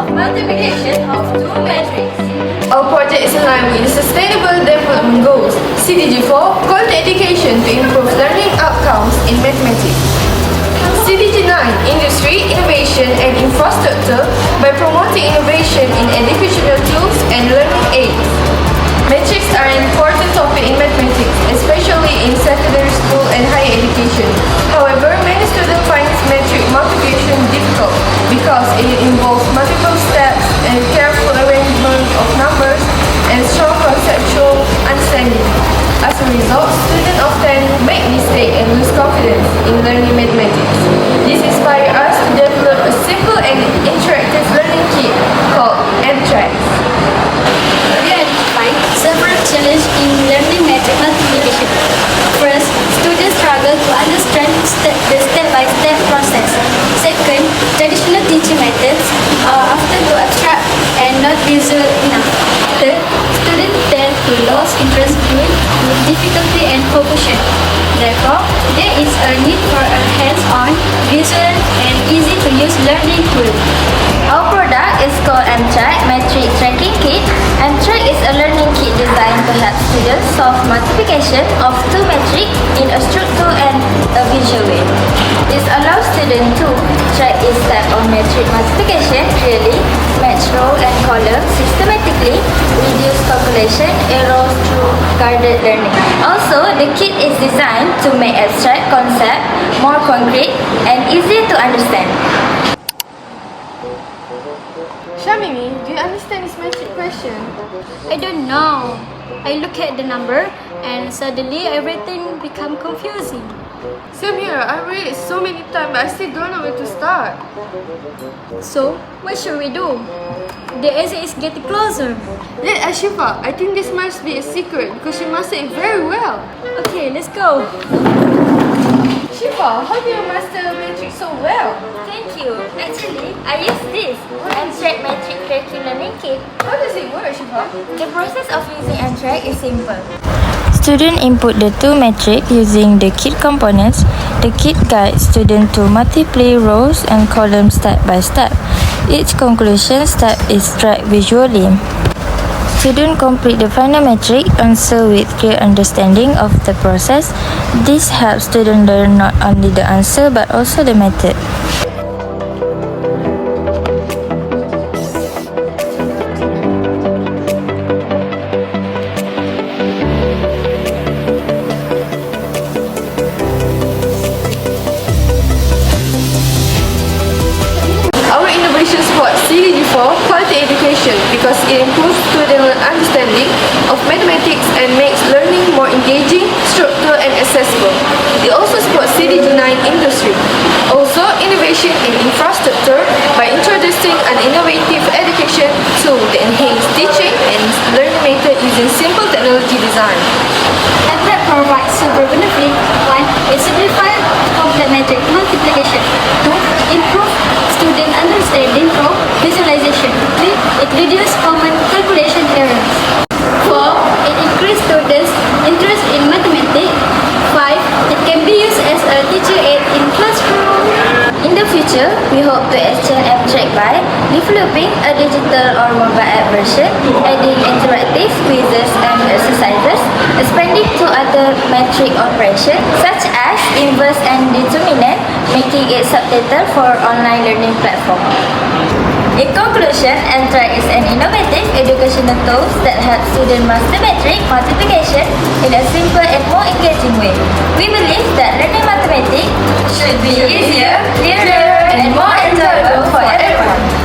of multiplication of two matrices. Our project is in line with the Sustainable Development Goals, CDG4, quality education to improve learning outcomes in mathematics. CDG9, industry, innovation and infrastructure by promoting innovation in educational tools and learning aids. Matrices are an important topic in mathematics, especially in secondary school and higher education. However, many students find matrix multiplication difficult because it involves multiple steps and careful arrangement of numbers and strong conceptual understanding. As a result, students often make mistakes and lose confidence in learning mathematics. This inspired us to develop a simple and interactive learning kit called MATRIC. We identified several challenges in learning matrix multiplication. First, students struggle to understand the step-by-step process. Second, traditional teaching methods are often too abstract and not visual enough. Third, students tend to lose interest due to difficulty and confusion. Therefore, there is a need for a hands-on, visual, and easy-to-use learning tool. Our product is called MATRIC Tracking Kit. MATRIC is a learning kit designed to help students solve multiplication of two matrices in a structured and a visual way. This allows students to track each step of matrix multiplication clearly, match row and column systematically, reduce calculation errors through guided learning. Also, the kit is designed to make abstract concepts more concrete and easier to understand. Shamimi, do you understand this matrix question? I don't know. I look at the number and suddenly everything become confusing. Same here, I read it so many times but I still don't know where to start. So, what should we do? The exam is getting closer. Let Ashifa, I think this must be a secret because she mastered it very well. Okay, let's go. Shifa, how do you master matrix so well? Thank you. Actually, I use this MATRIC Tracking Kit. How does it work, Shifa? The process of using MATRIC is simple. Students input the two matrices using the kit components. The kit guides students to multiply rows and columns step by step. Each conclusion step is tracked visually. Students complete the final matrix answer with clear understanding of the process. This helps students learn not only the answer but also the method. Our innovation supports CDG4 quality education because it improves student understanding of mathematics and makes learning more engaging, structured and accessible. It also supports CDG9 industry. Also, innovation in infrastructure by introducing an innovative education tool that enhances teaching and learning method using simple technology design. MATRIC provides several benefits. One, it simplifies complex matrix multiplication. Two, improve student understanding through visualization. Three, it reduces common calculation errors. Four, it increases students' interest in mathematics. Five, it can be used as a teacher aid in classroom. In the future, we hope to extend MATRIC by developing a digital or mobile app version, adding interactive quizzes and exercises, expanding to other matrix operations such as inverse and determinant, making it subtitle for online learning platform. In conclusion, MATRIC is an innovative educational tool that helps students master matrix multiplication in a simple and more engaging way. We believe that learning mathematics should be easier, clearer, and more enjoyable for everyone.